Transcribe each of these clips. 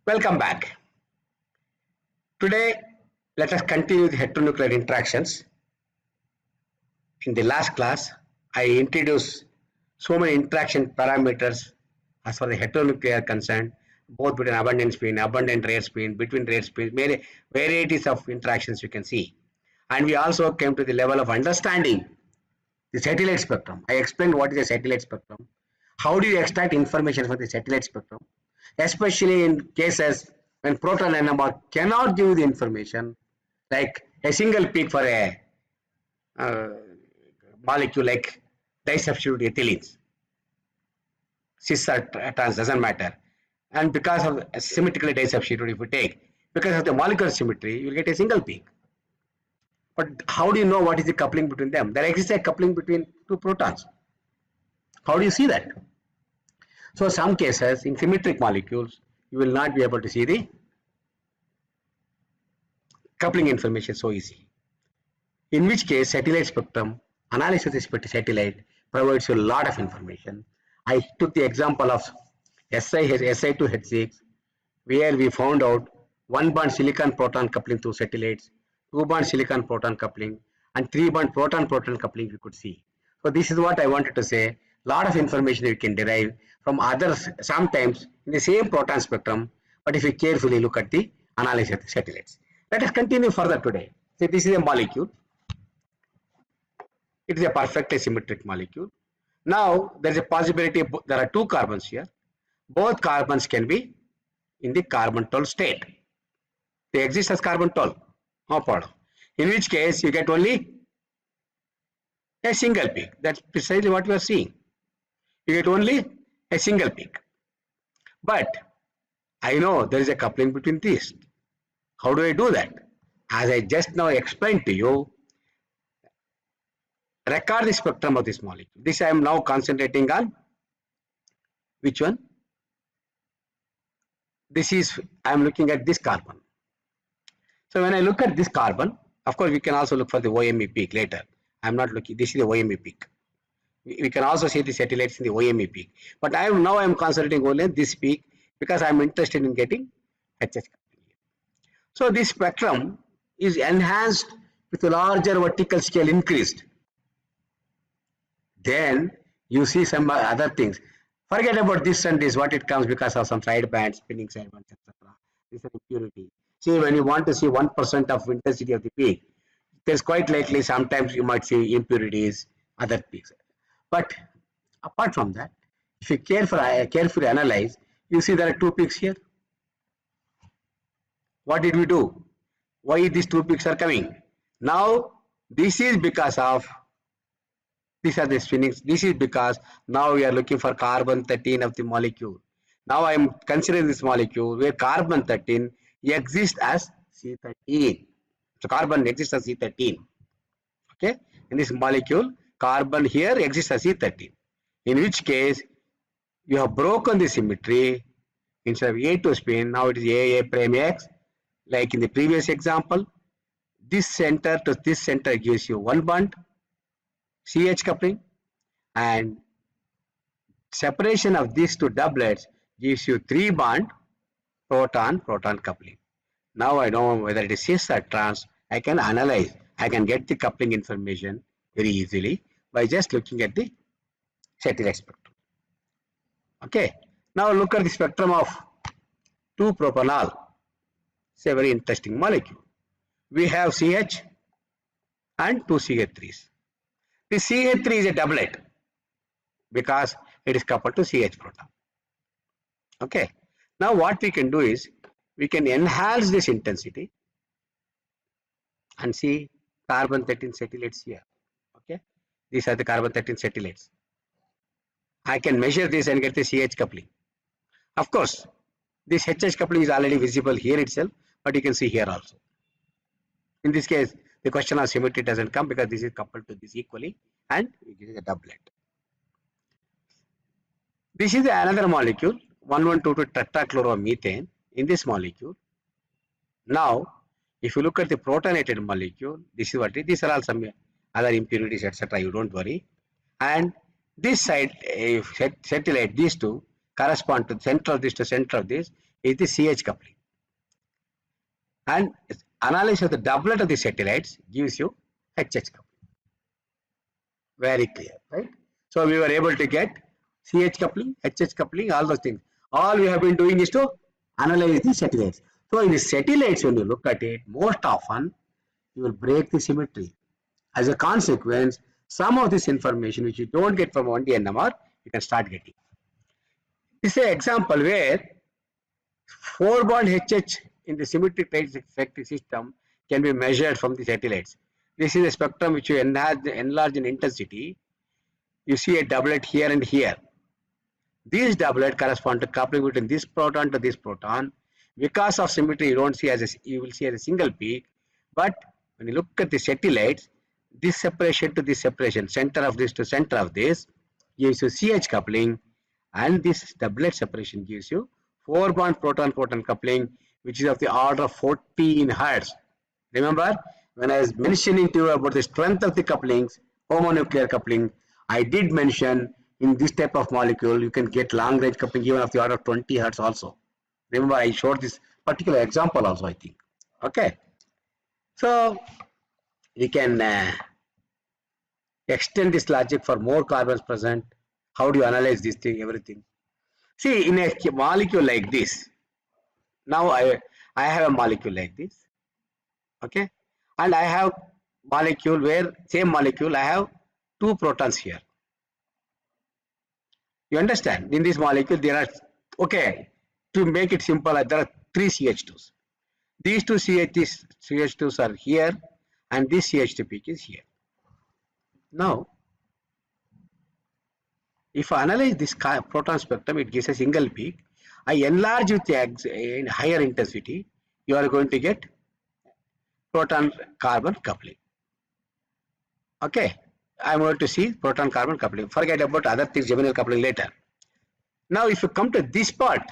Welcome back. Today, let us continue the heteronuclear interactions. In the last class, I introduced so many interaction parameters as far as the heteronuclear concerned, both between abundant spin, abundant rare spin, between rare spin, many varieties of interactions you can see. And we also came to the level of understanding the satellite spectrum. I explained what is a satellite spectrum. How do you extract information from the satellite spectrum? Especially in cases when proton NMR cannot give the information, like a single peak for a uh, molecule like disubstituted ethylenes. Cis or trans doesn't matter. And because of symmetrically disubstituted, if we take, because of the molecular symmetry, you will get a single peak. But how do you know what is the coupling between them? There exists a coupling between two protons. How do you see that? So some cases in symmetric molecules, you will not be able to see the coupling information so easy. In which case, satellite spectrum analysis with respect to satellite provides you a lot of information. I took the example of Si2H6, where we found out 1-bond silicon proton coupling through satellites, 2-bond silicon proton coupling, and 3-bond proton proton coupling we could see. So this is what I wanted to say. A lot of information we can derive from others, sometimes in the same proton spectrum, but if you carefully look at the analysis of the satellites. Let us continue further today. So this is a molecule. It is a perfectly symmetric molecule. Now there is a possibility, there are two carbons here. Both carbons can be in the carbon 12 state. They exist as carbon 12. No problem. In which case you get only a single peak. That's precisely what we are seeing. You get only a single peak. But I know there is a coupling between these. How do I do that? As I just now explained to you, record the spectrum of this molecule. This I am now concentrating on which one? This is, I am looking at this carbon. So when I look at this carbon, of course we can also look for the OME peak later. I am not looking, this is the OME peak. We can also see the satellites in the OME peak. But I am concentrating only on this peak because I am interested in getting HH. So this spectrum is enhanced with a larger vertical scale increased. Then you see some other things. Forget about this and this, what it comes because of some side bands, spinning side bands, etc. This is impurity. See, when you want to see 1% of intensity of the peak, there's quite likely sometimes you might see impurities, other peaks. But apart from that, if you carefully analyze, you see there are two peaks here. What did we do? Why these two peaks are coming? Now, this is because of, these are the spinnings. This is because now we are looking for carbon 13 of the molecule. Now I am considering this molecule where carbon 13 exists as C13. So carbon exists as C13. Okay, in this molecule, carbon here exists as C13. In which case, you have broken the symmetry. Instead of A2 spin, now it is AA prime X. Like in the previous example, this center to this center gives you 1 bond CH coupling, and separation of these two doublets gives you 3 bond proton-proton coupling. Now I know whether it is cis or trans. I can analyze, I can get the coupling information very easily by just looking at the satellite spectrum. Okay, now look at the spectrum of 2-propanol. It's a very interesting molecule. We have CH and 2 CH3s. The CH3 is a doublet because it is coupled to CH proton. Okay. Now what we can do is we can enhance this intensity and see carbon 13 satellites here. Okay. These are the carbon 13 satellites. I can measure this and get the CH coupling. Of course, this HH coupling is already visible here itself, but you can see here also. In this case, the question of symmetry doesn't come because this is coupled to this equally and it is a doublet. This is another molecule, 1122 tetrachloromethane. In this molecule, now if you look at the protonated molecule, this is what it is. These are all some other impurities, etc. You don't worry. And this side, satellite, these two correspond to the center of this to center of this. is the CH coupling. And analysis of the doublet of the satellites gives you HH coupling. Very clear, right? So we were able to get CH coupling, HH coupling, all those things. All we have been doing is to analyze the satellites. So in the satellites, when you look at it, most often you will break the symmetry. As a consequence, some of this information which you don't get from 1D NMR, you can start getting. This is an example where 4 bond HH in the symmetric spectral system can be measured from the satellites. This is a spectrum which you enlarge in intensity. You see a doublet here and here. These doublet correspond to coupling between this proton to this proton. Because of symmetry, you will see as a single peak. But when you look at the satellites, this separation to this separation, center of this to center of this, gives you CH coupling, and this doublet separation gives you 4 bond proton-proton coupling, which is of the order of 14 Hertz. Remember, when I was mentioning to you about the strength of the couplings, homonuclear coupling, I did mention in this type of molecule, you can get long range coupling even of the order of 20 Hertz also. Remember, I showed this particular example also, I think. Okay. So, we can extend this logic for more carbons present. How do you analyze this thing, everything? See, in a molecule like this, now I have a molecule like this, okay, and I have molecule where same molecule I have 2 protons here. You understand? In this molecule there are, okay, to make it simple, there are 3 CH2s. These 2 CH2s are here, and this CH2 peak is here. Now, if I analyze this proton spectrum, it gives a single peak. I enlarge with a higher intensity, you are going to get proton-carbon coupling. Okay, I am going to see proton-carbon coupling. Forget about other things, geminal coupling later. Now, if you come to this part,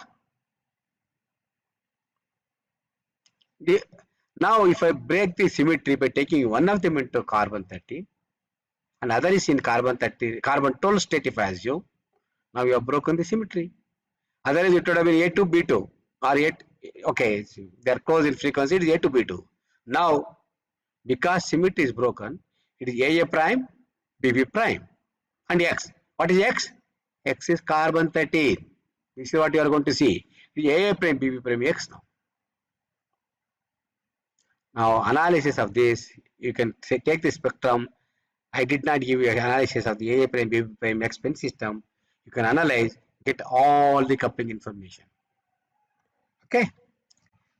now if I break the symmetry by taking one of them into carbon 13, and other is in carbon 12 state if I assume, now you have broken the symmetry. Otherwise it would have been A2, B2 or A, okay, they are close in frequency, it is A2, B2. Now, because symmetry is broken, it is AA prime, BB prime and X. What is X? X is carbon 13. This is what you are going to see. It is AA prime, BB prime, X now. Now, analysis of this, you can take the spectrum. I did not give you an analysis of the AA prime, BB prime, X spin system. You can analyze, get all the coupling information. Okay.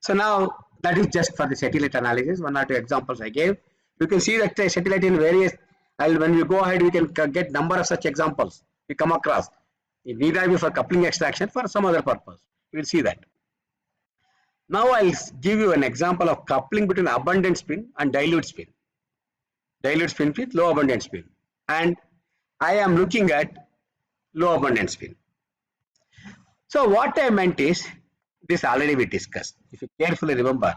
So now that is just for the satellite analysis. 1 or 2 examples I gave. You can see that the satellite in various, and when we go ahead, we can get number of such examples we come across. It need not be for coupling extraction, for some other purpose. You will see that. Now I'll give you an example of coupling between abundant spin and dilute spin. Dilute spin with low abundant spin. And I am looking at low abundant spin. So what I meant is, this already we discussed. If you carefully remember,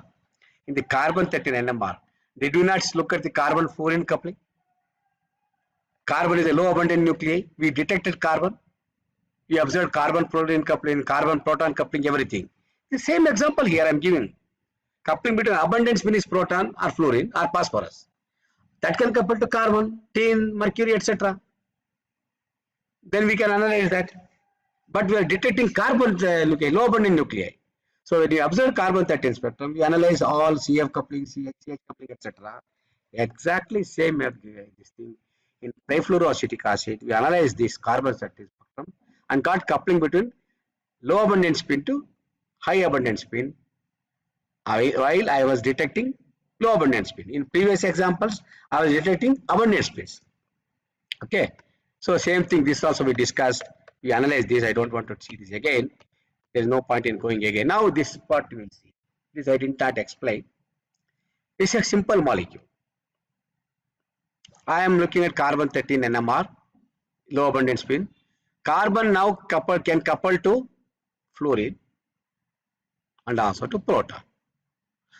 in the carbon 13 NMR, did we not look at the carbon fluorine coupling? Carbon is a low abundant nuclei. We detected carbon. We observed carbon fluorine coupling, carbon proton coupling, everything. The same example here I am giving. Coupling between abundant spin is proton or fluorine or phosphorus. That can couple to carbon, tin, mercury, etc. Then we can analyze that. But we are detecting carbon low abundant nuclei. So when you observe carbon 13 spectrum, we analyze all CF coupling, CH coupling, etc. Exactly same this thing. In trifluoroacetic acid, we analyze this carbon 13 spectrum and got coupling between low abundant spin to high abundant spin, while I was detecting low abundant spin. In previous examples, I was detecting abundant spins. Okay, so same thing, this also we discussed. We analyze this. I don't want to see this again. There is no point in going again. Now this part we will see. This I did not explain. This is a simple molecule. I am looking at carbon 13 NMR, low abundant spin. Carbon now can couple to fluorine and also to proton.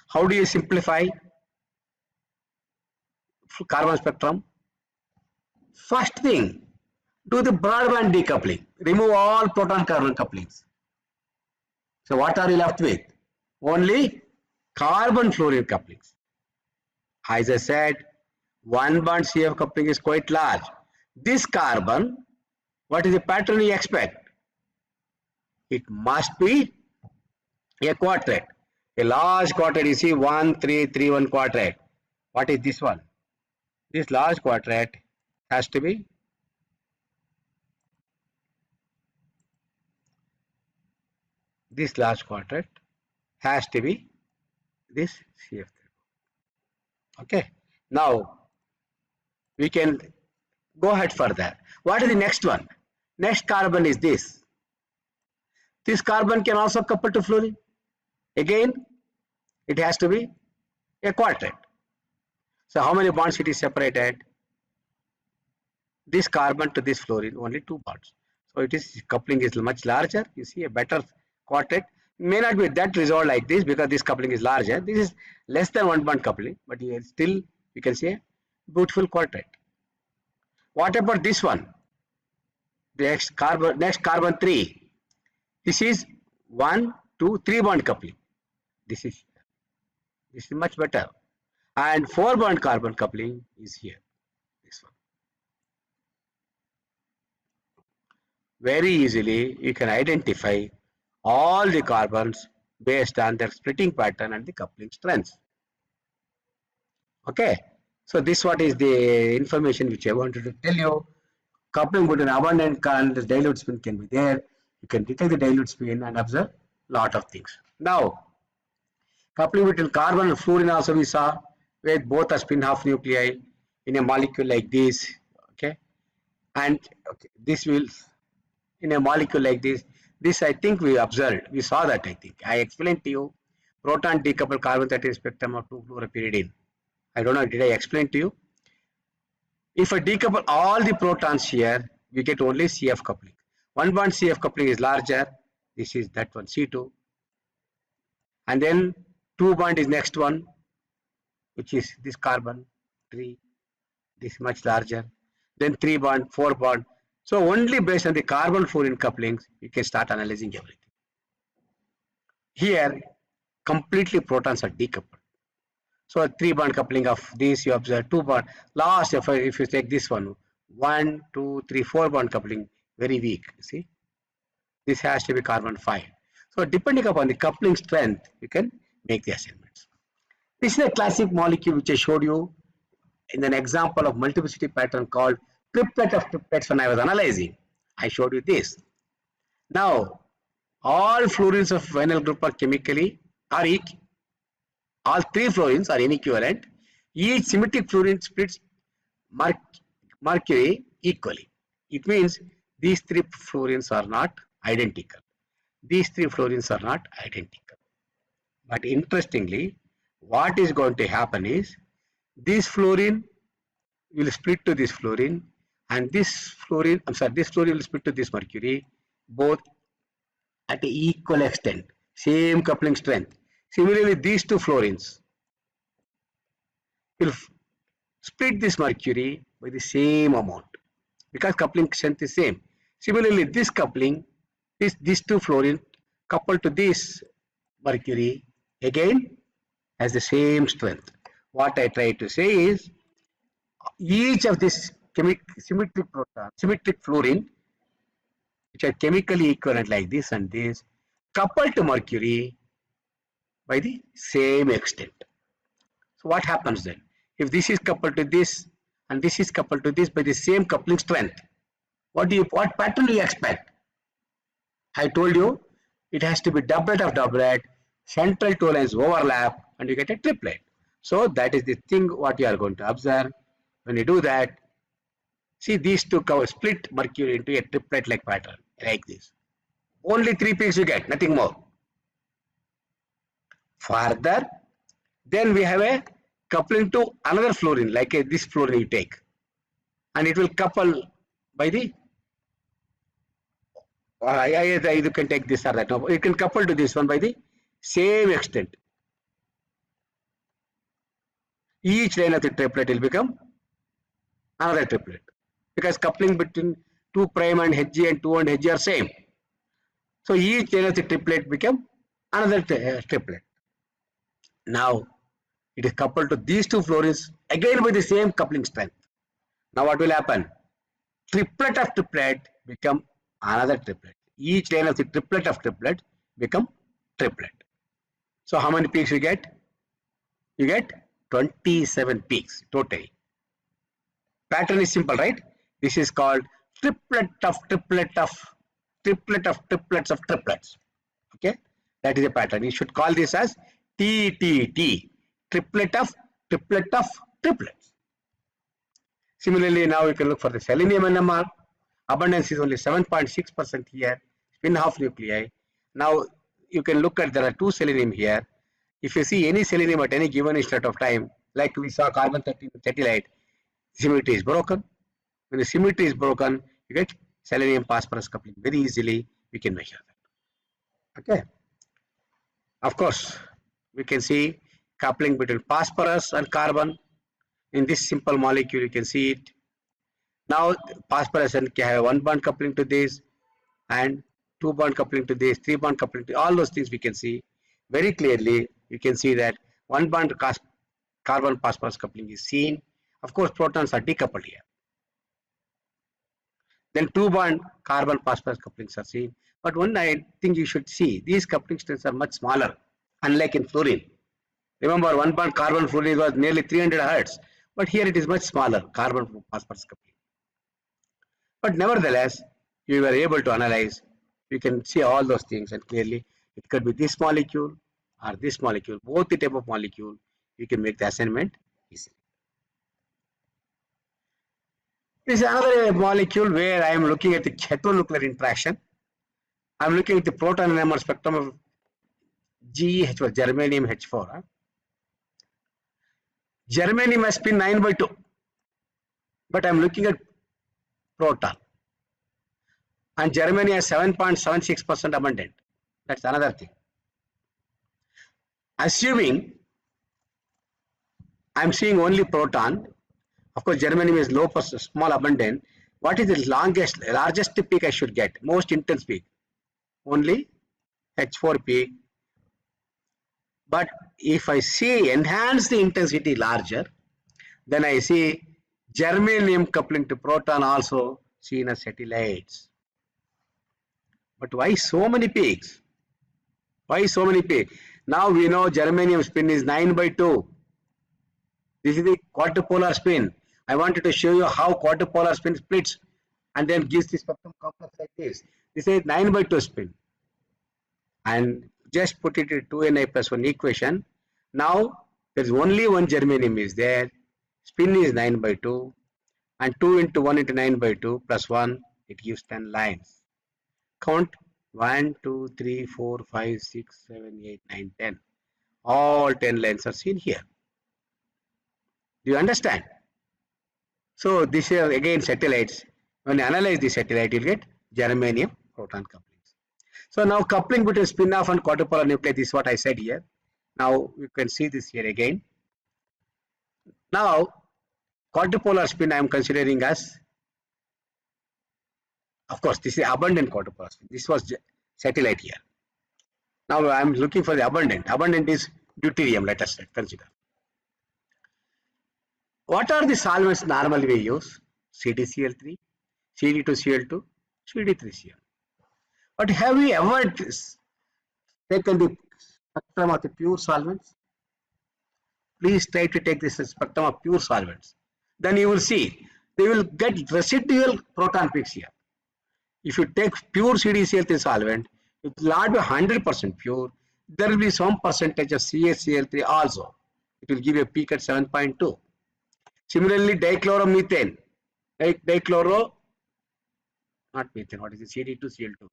How do you simplify carbon spectrum? First thing, do the broadband decoupling. Remove all proton carbon couplings. So what are you left with? Only carbon fluorine couplings. As I said, one bond CF coupling is quite large. This carbon, what is the pattern you expect? It must be a quartet. A large quartet, you see 1, 3, 3, 1 quartet. What is this one? This large quartet has to be this large quartet has to be this CF3. Okay. Now we can go ahead further. What is the next one? Next carbon is this. This carbon can also couple to fluorine. Again, it has to be a quartet. So how many bonds it is separated? This carbon to this fluorine, only 2 bonds. So it is coupling is much larger. You see a better quartet. May not be that resolved like this because this coupling is larger. This is less than 1 bond coupling, but here still you can see a beautiful quartet. What about this one? The next carbon 3. This is 1, 2, 3 bond coupling. This is much better. And 4 bond carbon coupling is here. This one. Very easily you can identify all the carbons based on their splitting pattern and the coupling strengths. Okay. So this what is the information which I wanted to tell you. Coupling between abundant and the dilute spin can be there. You can detect the dilute spin and observe lot of things. Now, coupling between carbon and fluorine also we saw, where both are spin half nuclei in a molecule like this. Okay, and okay, this will in a molecule like this. This I think we observed. We saw that I think. I explained to you proton decoupled carbon 13 spectrum of 2-fluoropyridine. I don't know, did I explain to you? If I decouple all the protons here, we get only CF coupling. 1 bond CF coupling is larger. This is that one, C2. And then 2 bond is next one, which is this carbon, 3. This is much larger. Then 3 bond, 4 bond. So only based on the carbon fluorine couplings, you can start analyzing everything. Here, completely protons are decoupled. So 3 bond coupling of this, you observe 2 bond. Last, if you take this one, 1, 2, 3, 4 bond coupling, very weak. See, this has to be carbon 5. So depending upon the coupling strength, you can make the assignments. This is a classic molecule which I showed you in an example of multiplicity pattern called triplet of triplets when I was analyzing. I showed you this. Now, all fluorines of vinyl group are chemically are equal. All 3 fluorines are inequivalent. Each symmetric fluorine splits mercury equally. It means these 3 fluorines are not identical. These 3 fluorines are not identical. But interestingly, what is going to happen is this fluorine will split to this fluorine, and this fluorine will split to this mercury, both at an equal extent, same coupling strength. Similarly, these 2 fluorines will split this mercury by the same amount because coupling strength is same. Similarly, this coupling, these 2 fluorine coupled to this mercury again has the same strength. What I try to say is each of this symmetric fluorine, which are chemically equivalent like this and this, coupled to mercury by the same extent. So what happens then? If this is coupled to this and this is coupled to this by the same coupling strength, what pattern do you expect? I told you it has to be doublet of doublet, central 2 lines overlap, and you get a triplet. So that is the thing what you are going to observe. When you do that, see these 2 split mercury into a triplet like pattern like this. Only 3 peaks you get, nothing more. Further, then we have a coupling to another fluorine, like this fluorine you take, and it will couple by the you can take this or that. No, you can couple to this one by the same extent. Each line of the triplet will become another triplet because coupling between 2' and Hg and 2 and Hg are same. So each line of the triplet become another triplet. Now it is coupled to these two fluorines again with the same coupling strength. Now what will happen? Triplet of triplet become another triplet. Each line of the triplet of triplet become triplet. So how many peaks you get? You get 27 peaks totally. Pattern is simple, right? This is called triplet of triplet of triplet of triplets of triplets. Okay, that is a pattern. You should call this as TTT, triplet of triplets. Similarly, now you can look for the selenium NMR. Abundance is only 7.6% here, spin half nuclei. Now you can look at, there are two selenium here. If you see any selenium at any given instant of time, like we saw carbon 13 satellite, symmetry is broken. When the symmetry is broken, you get selenium phosphorus coupling very easily. We can measure that. Okay. Of course, we can see coupling between phosphorus and carbon. In this simple molecule, you can see it. Now, phosphorus can have 1 bond coupling to this, and 2 bond coupling to this, 3 bond coupling to all those things we can see very clearly. You can see that 1 bond carbon phosphorus coupling is seen. Of course, protons are decoupled here. Then 2 bond carbon phosphorus couplings are seen. But one I think you should see, these coupling strengths are much smaller, unlike in fluorine. Remember, 1 bond carbon fluorine was nearly 300 Hertz, but here it is much smaller, carbon phosphorus coupling. But nevertheless, you were able to analyze, you can see all those things, and clearly it could be this molecule or this molecule, both the type of molecule, you can make the assignment easily. This is another molecule where I am looking at the heteronuclear interaction. I am looking at the proton NMR spectrum of GeH4, germanium H4. Germanium has spin 9/2, but I am looking at proton, and germanium has 7.76% abundant. That's another thing. Assuming I am seeing only proton, of course germanium is low, small abundant. What is the largest peak I should get? Most intense peak? Only H4 peak. But if I see enhance the intensity larger, then I see germanium coupling to proton also seen as satellites. But why so many peaks? Why so many peaks? Now we know germanium spin is 9/2. This is the quadrupolar spin. I wanted to show you how quadrupolar spin splits and then gives the spectrum complex like this. This is 9/2 spin. And just put it in 2ni+1 equation. Now there is only one germanium is there. Spin is 9/2, and 2 into 1 into 9/2 plus 1, it gives 10 lines. Count 1, 2, 3, 4, 5, 6, 7, 8, 9, 10. All 10 lines are seen here. Do you understand? So this is again satellites. When you analyze the satellite, you get germanium proton couplings. So now coupling between spin-off and quadrupolar nuclei, this is what I said here. Now you can see this here again. Now quadrupolar spin I am considering as, of course, this is abundant quadrupolar spin. This was satellite here. Now I am looking for the abundant. Abundant is deuterium, let us consider. What are the solvents normally we use? CdCl3, Cd2Cl2, Cd3Cl. But have we ever taken the spectrum of the pure solvents? Please try to take this spectrum of pure solvents. Then you will see they will get residual proton peaks here. If you take pure CdCl3 solvent, it will not be 100% pure. There will be some percentage of CaCl3 also. It will give you a peak at 7.2. Similarly, dichloromethane, not methane, what is it? Cd2Cl2.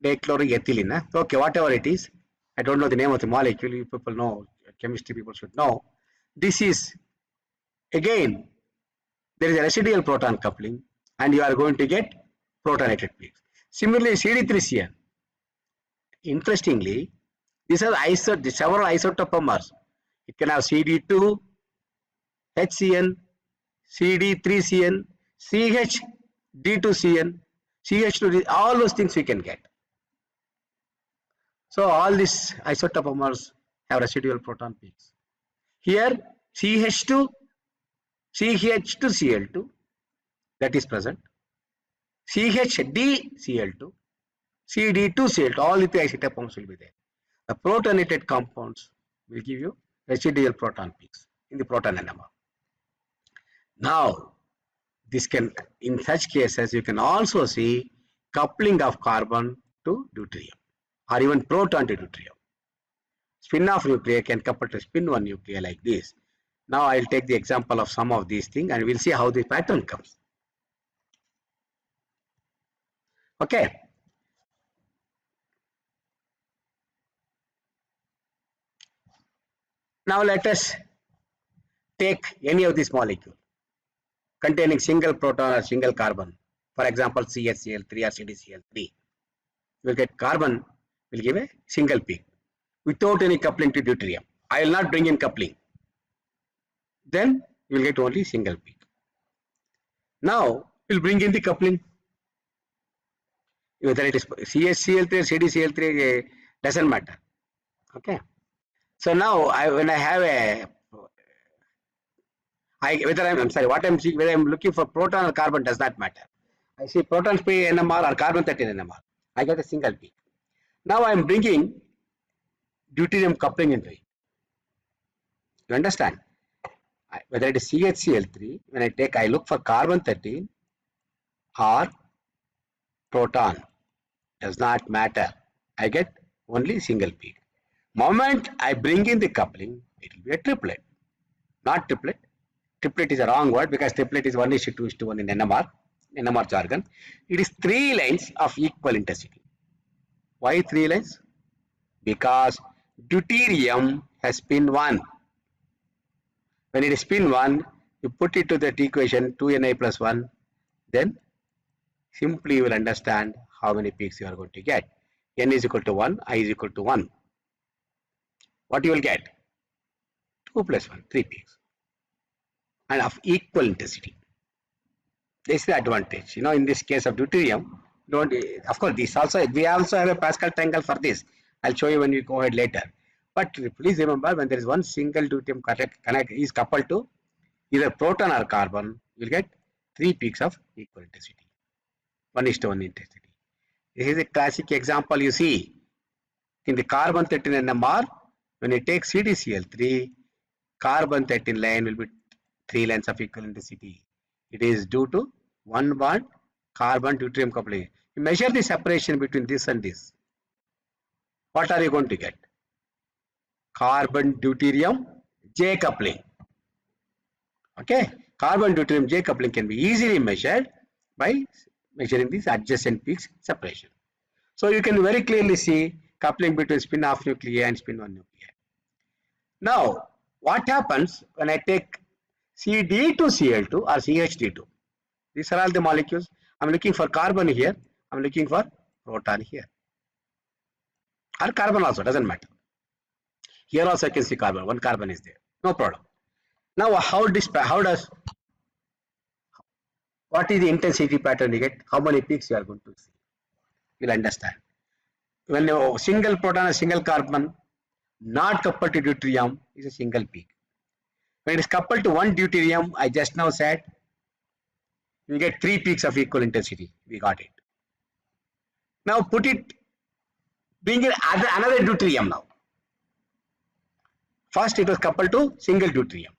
Dichloroethylene. Okay, whatever it is. I don't know the name of the molecule. You people know, chemistry people should know. This is, again, there is a residual proton coupling, and you are going to get protonated peaks. Similarly, Cd3Cl. Interestingly, these are several isotopomers. It can have Cd2, HCN, Cd3CN, CH, D2CN, CH2, all those things we can get. So all these isotopomers have residual proton peaks. Here CH2, CH2Cl2 that is present, CHDCl2, CD2Cl2, all the three isotopomers will be there. The protonated compounds will give you residual proton peaks in the proton NMR. Now, this can, in such cases, you can also see coupling of carbon to deuterium or even proton to deuterium. Spin-off nuclei can couple to spin-1 nuclei like this. Now, I'll take the example of some of these things and we'll see how the pattern comes. Okay. Now, let us take any of these molecules containing single proton or single carbon. For example, CHCl3 or CDCl3. You will get carbon will give a single peak without any coupling to deuterium. I will not bring in coupling. Then you will get only single peak. Now we'll bring in the coupling. Whether it is CHCl3 or CDCl3 doesn't matter. Okay. So now when I have a whether I'm looking for proton or carbon does not matter. I see proton P NMR or carbon 13 NMR. I get a single peak. Now I am bringing deuterium coupling into it. You understand? Whether it is CHCl3, when I look for carbon 13 or proton, does not matter. I get only single peak. Moment I bring in the coupling, it will be a triplet. Not triplet. Triplet is a wrong word because triplet is 1:2:1 in NMR jargon. It is 3 lines of equal intensity. Why 3 lines? Because deuterium has spin 1. When it is spin 1, you put it to that equation 2Ni plus 1, then simply you will understand how many peaks you are going to get. N is equal to 1, I is equal to 1. What you will get? 2 plus 1, 3 peaks. And of equal intensity. This is the advantage. You know, in this case of deuterium, of course, we also have a Pascal triangle for this. I'll show you when we go ahead later. But please remember, when there is one single deuterium connect is coupled to either proton or carbon, you'll get 3 peaks of equal intensity. 1:1 intensity. This is a classic example you see. In the carbon 13 NMR, when you take CDCl3, carbon 13 line will be 3 lines of equal intensity. It is due to 1 bond carbon deuterium coupling. You measure the separation between this and this. What are you going to get? Carbon deuterium J coupling. Okay, carbon deuterium J coupling can be easily measured by measuring these adjacent peaks separation. So you can very clearly see coupling between spin-off nuclei and spin-1 nuclei. Now, what happens when I take CD2Cl2 or CHD2? These are all the molecules. I'm looking for carbon here. I'm looking for proton here. Or carbon also, doesn't matter. Here also I can see carbon. One carbon is there. No problem. Now, what is the intensity pattern you get? How many peaks you are going to see? You'll understand. When a single proton or single carbon not coupled to deuterium is a single peak. When it is coupled to one deuterium, I just now said, you get 3 peaks of equal intensity. We got it. Now bring in another deuterium now. First it was coupled to single deuterium.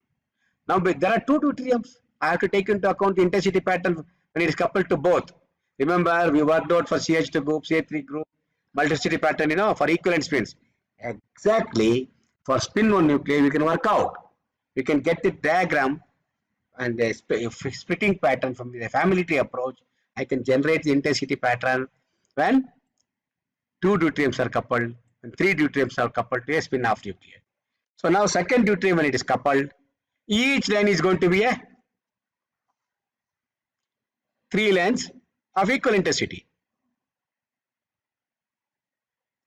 Now there are 2 deuteriums. I have to take into account the intensity pattern when it is coupled to both. Remember, we worked out for CH2 group, CH3 group, multiplicity pattern, for equivalent spins. Exactly, for spin-1 nuclei, we can work out. We can get the diagram and the splitting pattern from the family tree approach. I can generate the intensity pattern when 2 deuteriums are coupled and 3 deuteriums are coupled to a spin-off nuclei. So now second deuterium, when it is coupled, each line is going to be a 3 lines of equal intensity.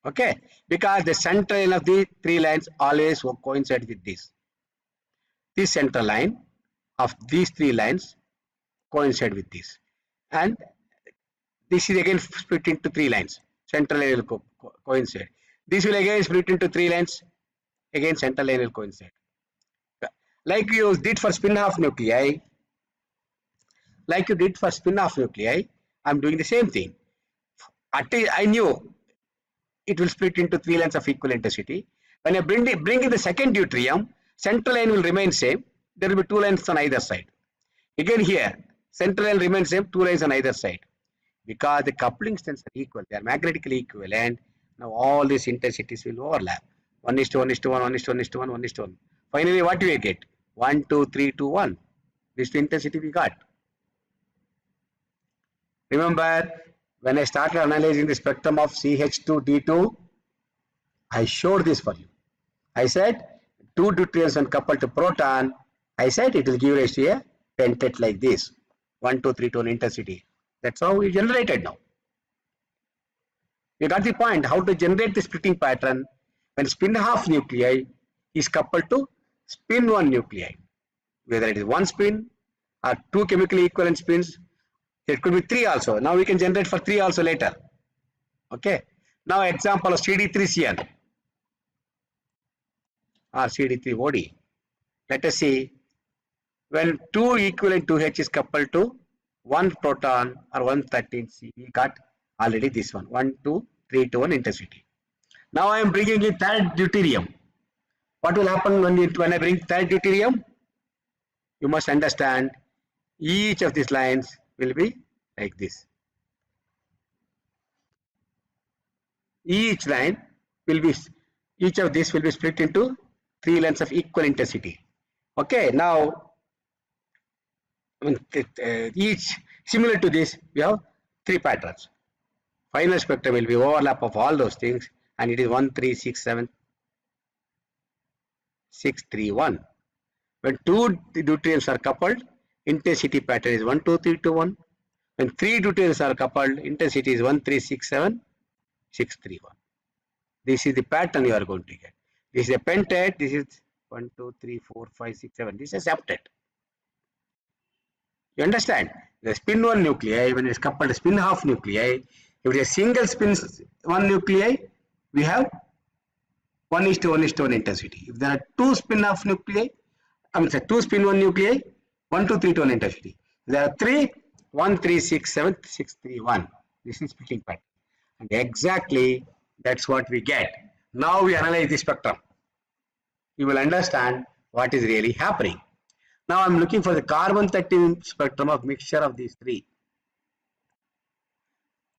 Okay, because the center line of the 3 lines always coincide with this. This center line of these 3 lines coincide with this, and this is again split into 3 lines. Central line will coincide. This will again split into 3 lines. Again, central line will coincide. Like you did for spin-off nuclei, I'm doing the same thing. I knew it will split into 3 lines of equal intensity. When I bring in the second deuterium, central line will remain same. There will be 2 lines on either side. Again here, central line remains same, 2 lines on either side. Because the coupling strengths are equal, they are magnetically equivalent. Now all these intensities will overlap. 1:1:1, 1:1:1, 1:1. Finally, what do we get? 1, 2, 3, 2, 1. This is the intensity we got. Remember, when I started analyzing the spectrum of CH2D2, I showed this for you. I said, 2 deuteriums when coupled to proton, I said it will give rise to a pentet like this. 1, 2, 3 tone intensity. That's how we generated now. You got the point, how to generate the splitting pattern when spin-half nuclei is coupled to spin-1 nuclei. Whether it is 1 spin or 2 chemically equivalent spins, it could be 3 also. Now we can generate for 3 also later. Okay. Now example of CD3CN or CD3OD. Let us see when 2 equivalent 2H is coupled to 1 proton or 113C. We got already this one 1, 2, 3 to 1 intensity. Now I am bringing in third deuterium. What will happen when I bring third deuterium? You must understand each of these lines will be like this. Each of this will be split into 3 lines of equal intensity. Okay, now each similar to this, we have 3 patterns. Final spectrum will be overlap of all those things, and it is 1, 3, 6, 7, 6, 3, 1. When 2 deuteriums are coupled, intensity pattern is 1, 2, 3, 2, 1. When 3 deuteriums are coupled, intensity is 1, 3, 6, 7, 6, 3, 1. This is the pattern you are going to get. This is a pentet. This is 1, 2, 3, 4, 5, 6, 7. This is a septet. You understand? The spin-1 nuclei, when it is coupled to spin-half nuclei, if it is a single spin-1 nuclei, we have 1:1:1 intensity. If there are 2 spin-half nuclei, 2 spin-1 nuclei, 1, 2, 3 to 1 intensity. If there are 3, 1, 3, 6, 7, 6, 3, 1. This is splitting pattern. And exactly that's what we get. Now we analyze the spectrum. You will understand what is really happening. Now I am looking for the carbon-13 spectrum of mixture of these 3.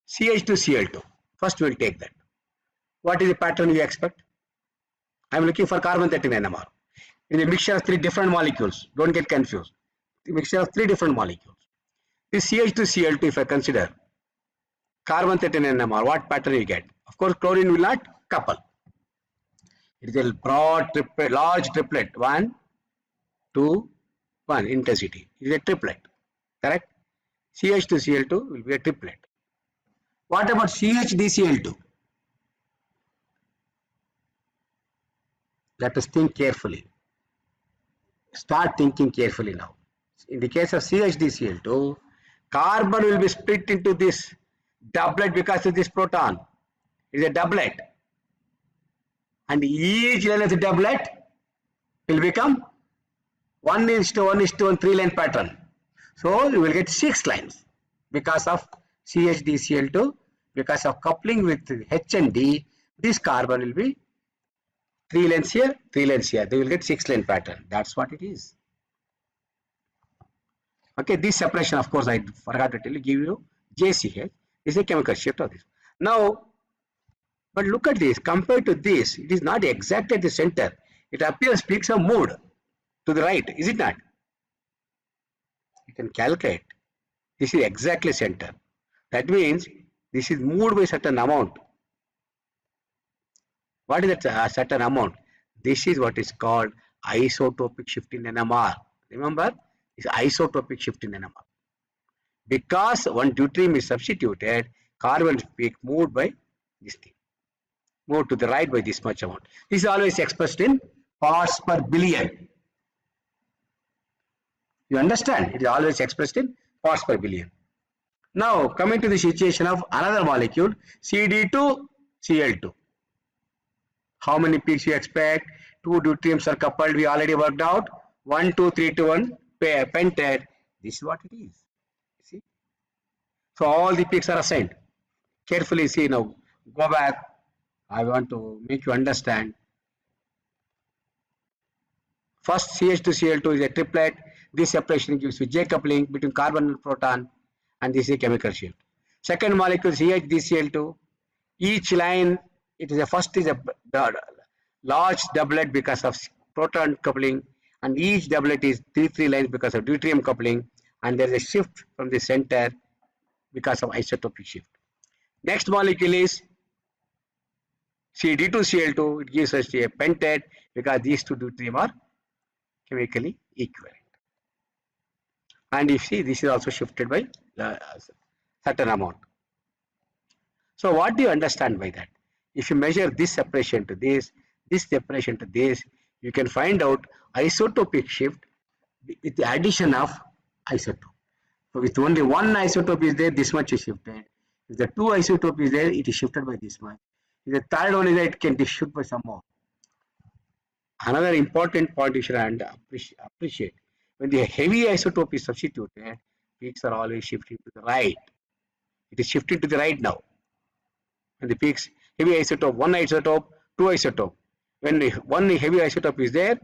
CH2Cl2. First we will take that. What is the pattern we expect? I am looking for carbon-13 NMR. In a mixture of 3 different molecules. Don't get confused. The mixture of 3 different molecules. This CH2Cl2, if I consider carbon-13 NMR, what pattern you get? Of course, chlorine will not couple. It is a broad triplet, large triplet. 1, 2, 1 intensity. It is a triplet. Correct? CH2Cl2 will be a triplet. What about CHDCl2? Let us think carefully. Start thinking carefully now. In the case of CHDCl2, carbon will be split into this doublet because of this proton. It is a doublet. And each line of the doublet will become 1:1:1 3-line pattern. So you will get 6 lines because of CHDCl2. Because of coupling with H and D, this carbon will be 3 lines here, 3 lines here. They will get 6-line pattern. That's what it is. Okay, this separation, of course, I forgot to tell you, give you JCH. Is a chemical shift of this. Now, but look at this. Compared to this, it is not exact at the center. It appears peaks have moved to the right. Is it not? You can calculate. This is exactly center. That means this is moved by certain amount. What is that certain amount? This is what is called isotopic shift in NMR. Remember, it's isotopic shift in NMR. Because one deuterium is substituted, carbon peak moved by this thing. Moved to the right by this much amount. This is always expressed in parts per billion. You understand? It is always expressed in parts per billion. Now, coming to the situation of another molecule, CD2Cl2. How many peaks you expect? Two deuteriums are coupled. We already worked out. 1, 2, 3 to 1 pair pented. This is what it is. See? So all the peaks are assigned. Carefully see now. Go back. I want to make you understand. First CH to Cl2 is a triplet. This separation gives you J coupling between carbon and proton, and this is a chemical shift. Second molecule CH DCl2. Each line, it is a first is a large doublet because of proton coupling, and each doublet is three lines because of deuterium coupling, and there is a shift from the center because of isotopic shift. Next molecule is CD2Cl2. It gives us a pentate because these two deuterium are chemically equivalent. And you see, this is also shifted by certain amount. So what do you understand by that? If you measure this separation to this separation to this, you can find out isotopic shift with the addition of isotope. So with only one isotope is there, this much is shifted. If the two isotope is there, it is shifted by this much. If the third one is there, it can be shifted by some more. Another important point you should appreciate, when the heavy isotope is substituted, peaks are always shifting to the right. It is shifting to the right now. And the peaks, heavy isotope, one isotope, two isotope. When one heavy isotope is there,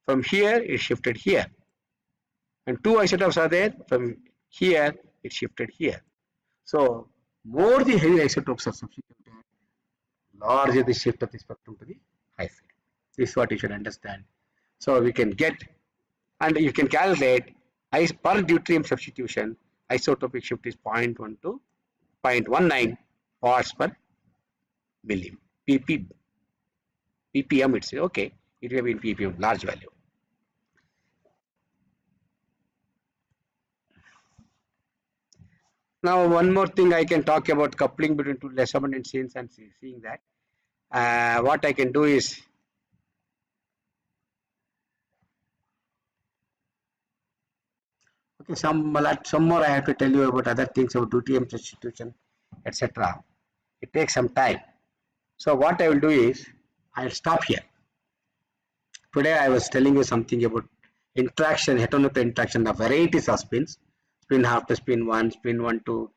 from here it shifted here. And two isotopes are there, from here it shifted here. So more the heavy isotopes are substituted, larger the shift of the spectrum to the high field. This is what you should understand. So we can get, and you can calculate per deuterium substitution, isotopic shift is 0.1 to 0.19 parts per million. ppm it's okay. It will be in ppm, large value. Now one more thing I can talk about coupling between two less abundant scenes and seeing that. What I can do is, okay, some more I have to tell you about other things about deuterium substitution, etc. It takes some time. So what I will do is, I will stop here. Today I was telling you something about interaction, heteronuclear interaction, the varieties of spins, spin half to spin 1, spin 1 to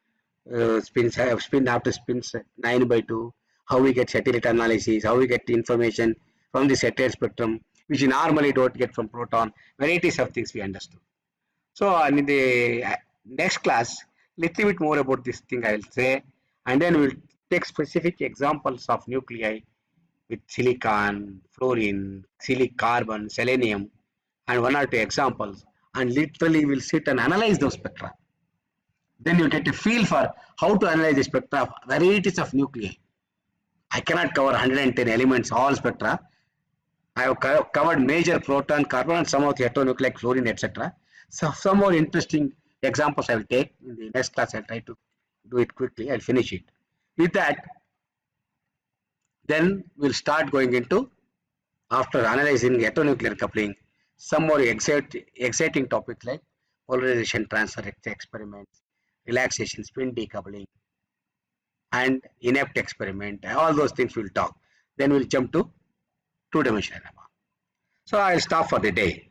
spin half to spins 9/2, how we get satellite analysis, how we get information from the satellite spectrum, which you normally don't get from proton, varieties of things we understood. So in the next class, little bit more about this thing I will say, and then we'll take specific examples of nuclei with silicon, fluorine, carbon, selenium, and one or two examples, and literally we'll sit and analyze those spectra. Then you get a feel for how to analyze the spectra of varieties of nuclei. I cannot cover 110 elements, all spectra. I have covered major proton, carbon, and some of the heteronuclear like fluorine, etc. So some more interesting examples I will take in the next class. I'll try to do it quickly. I'll finish it. With that, then we'll start going into, after analyzing heteronuclear coupling, some more exciting topics like polarization transfer experiments, relaxation, spin decoupling, and inept experiment. All those things we'll talk. Then we'll jump to two-dimensional. So I'll stop for the day.